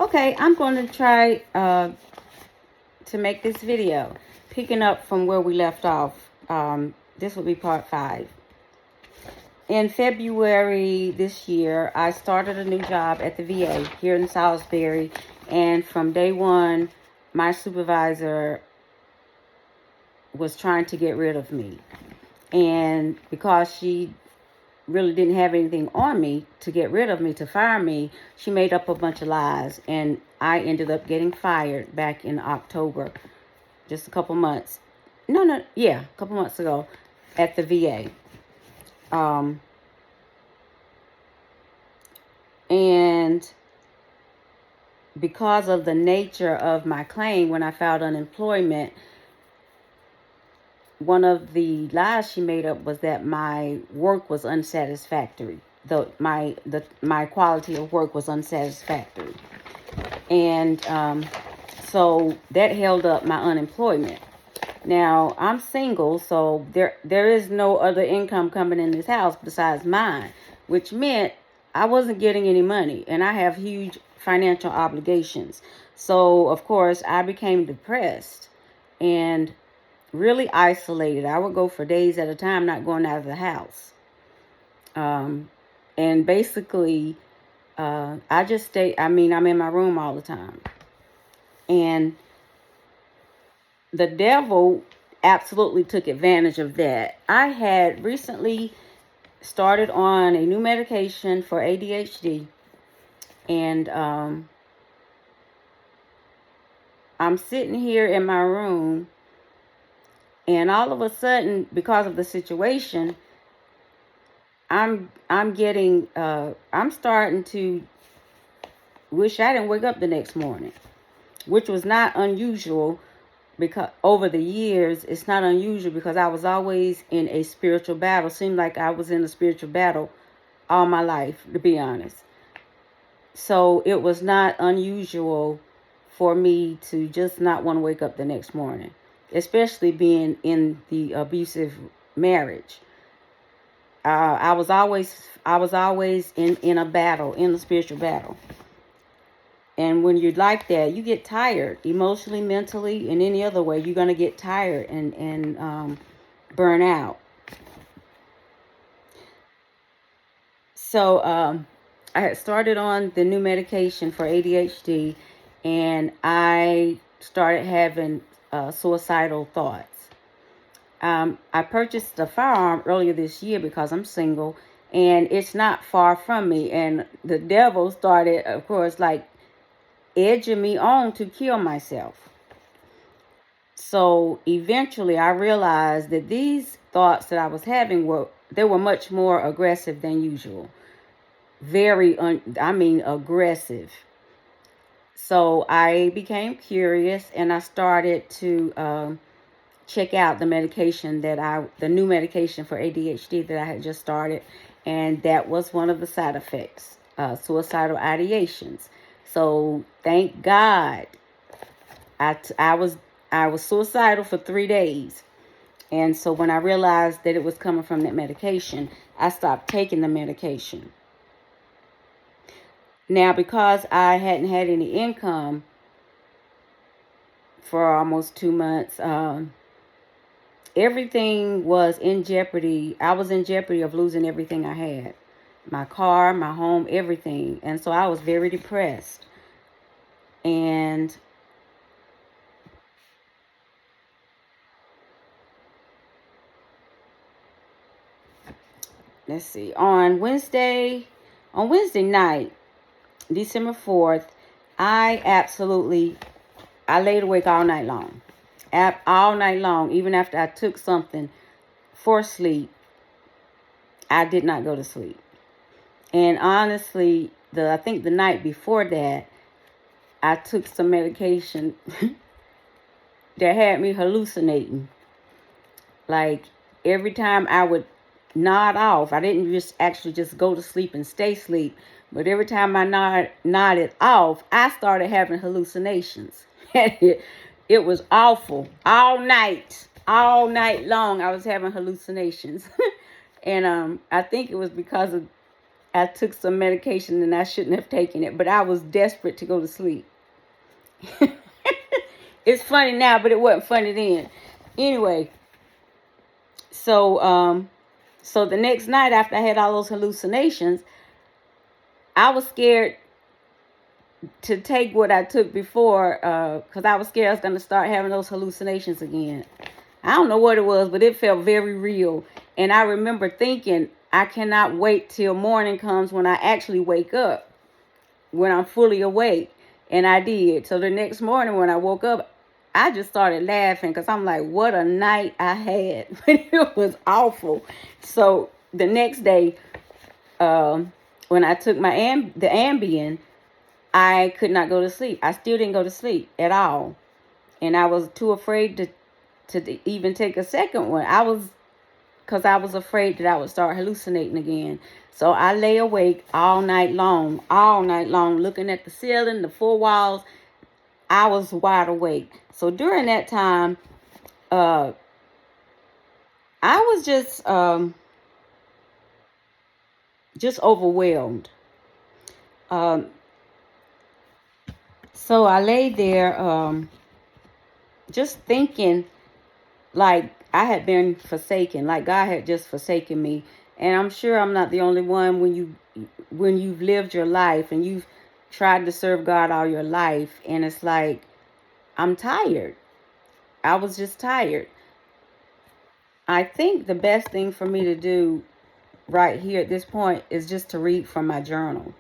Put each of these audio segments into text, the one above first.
Okay, I'm going to try to make this video, picking up from where we left off. This will be part 5. In February this year, I started a new job at the VA here in Salisbury, and from day one, my supervisor was trying to get rid of me. And because she really didn't have anything on me to get rid of me, to fire me, she made up a bunch of lies, and I ended up getting fired back in October, just a couple months. A couple months ago at the VA. And because of the nature of my claim when I filed unemployment, one of the lies she made up was that my work was unsatisfactory. My quality of work was unsatisfactory. And so that held up my unemployment. Now, I'm single, so there is no other income coming in this house besides mine, which meant I wasn't getting any money, and I have huge financial obligations. So, of course, I became depressed and really isolated. I would go for days at a time not going out of the house. And basically, I just stay. I'm in my room all the time. And the devil absolutely took advantage of that. I had recently started on a new medication for ADHD. And I'm sitting here in my room, and all of a sudden, because of the situation, I'm starting to wish I didn't wake up the next morning, which was not unusual, because over the years, it's not unusual because I was always in a spiritual battle. Seemed like I was in a spiritual battle all my life, to be honest. So it was not unusual for me to just not want to wake up the next morning, especially being in the abusive marriage. I was always in a battle, in a spiritual battle. And when you're like that, you get tired emotionally, mentally, and any other way. You're going to get tired and burn out. So I had started on the new medication for ADHD, and I started having suicidal thoughts. I purchased a firearm earlier this year because I'm single, and it's not far from me. And the devil started, of course, edging me on to kill myself. So eventually I realized that these thoughts that I was having were much more aggressive than usual. Aggressive. So I became curious, and I started to check out the new medication for ADHD that I had just started, and that was one of the side effects, suicidal ideations. So thank God, I was suicidal for 3 days, and so when I realized that it was coming from that medication, I stopped taking the medication. Now, because I hadn't had any income for almost 2 months, everything was in jeopardy. I was in jeopardy of losing everything I had. My car, my home, everything. And so I was very depressed. And let's see. On Wednesday night, December 4th, I laid awake all night long. All night long, even after I took something for sleep, I did not go to sleep. And honestly, I think the night before that, I took some medication that had me hallucinating. Like, every time I would nod off, I didn't just go to sleep and stay asleep, but every time I nodded off, I started having hallucinations. It was awful. All night long, I was having hallucinations. And I think it was because of I took some medication and I shouldn't have taken it, but I was desperate to go to sleep. It's funny now, but it wasn't funny then. Anyway, so so the next night after I had all those hallucinations, I was scared to take what I took before, because I was scared I was going to start having those hallucinations again. I don't know what it was, but it felt very real. And I remember thinking, I cannot wait till morning comes when I actually wake up, when I'm fully awake. And I did. So the next morning when I woke up, I just started laughing because I'm like, what a night I had. It was awful. So the next day, when I took the Ambien, I could not go to sleep. I still didn't go to sleep at all. And I was too afraid to even take a second one. Because I was afraid that I would start hallucinating again. So I lay awake all night long, looking at the ceiling, the four walls. I was wide awake. So during that time, I was just overwhelmed. So I lay there, just thinking like I had been forsaken, like God had just forsaken me. And I'm sure I'm not the only one. When you've lived your life and you've tried to serve God all your life, and it's like, I'm tired. I was just tired. I think the best thing for me to do right here at this point is just to read from my journal,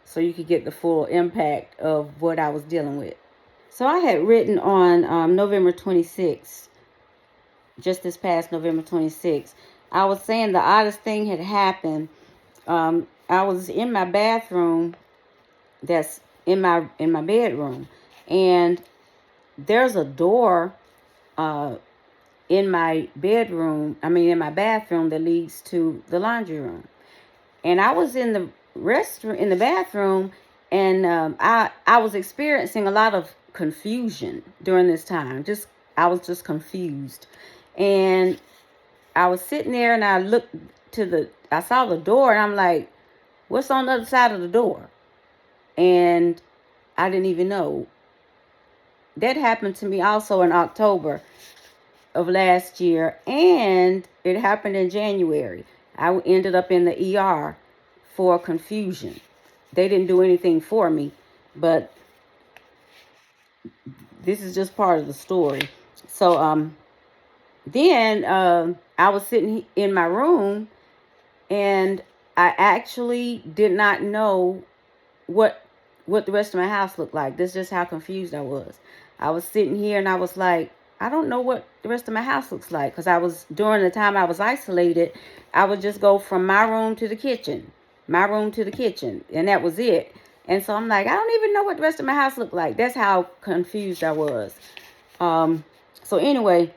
so you could get the full impact of what I was dealing with. So I had written on November 26th, just this past November 26th, I was saying the oddest thing had happened. I was in my bathroom, that's in my bedroom, and there's a door in my bathroom that leads to the laundry room. And I was in the bathroom, and I was experiencing a lot of confusion during this time. I was just confused. And I was sitting there and I saw the door, and I'm like, what's on the other side of the door? And I didn't even know. That happened to me also in October of last year, and it happened in January. I ended up in the ER for confusion. They didn't do anything for me, but this is just part of the story. So then I was sitting in my room, and I actually did not know what the rest of my house looked like. This is just how confused I was. I was sitting here and I was like, I don't know what the rest of my house looks like, because during the time I was isolated, I would just go from my room to the kitchen, and that was it. And so I'm like, I don't even know what the rest of my house looked like. That's how confused I was. So anyway,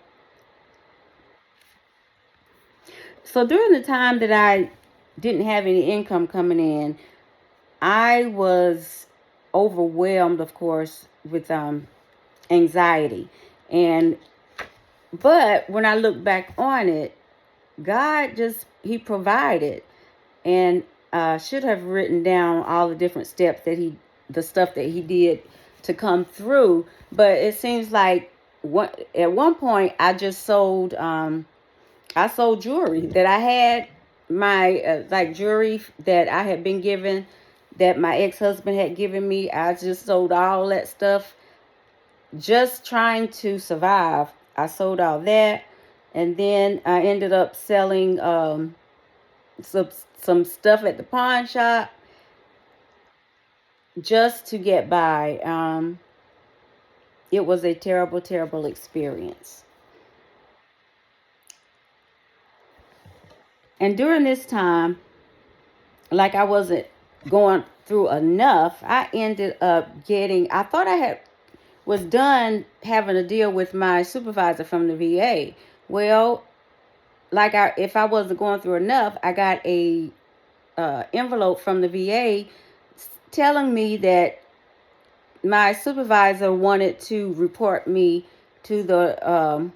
so during the time that I didn't have any income coming in, I was overwhelmed, of course, with anxiety. But when I look back on it, God He provided. And should have written down all the different steps the stuff that He did to come through. But it seems like at one point I just sold jewelry that I had, my like jewelry that I had been given, that my ex-husband had given me. I just sold all that stuff, just trying to survive. I sold all that, and then I ended up selling some stuff at the pawn shop just to get by. It was a terrible, terrible experience. And during this time, like I wasn't going through enough, I ended up I thought I was done having to deal with my supervisor from the VA. Well, if I wasn't going through enough, I got a envelope from the VA telling me that my supervisor wanted to report me to the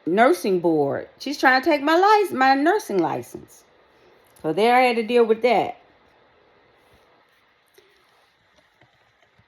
nursing board. She's trying to take my nursing license. So there I had to deal with that.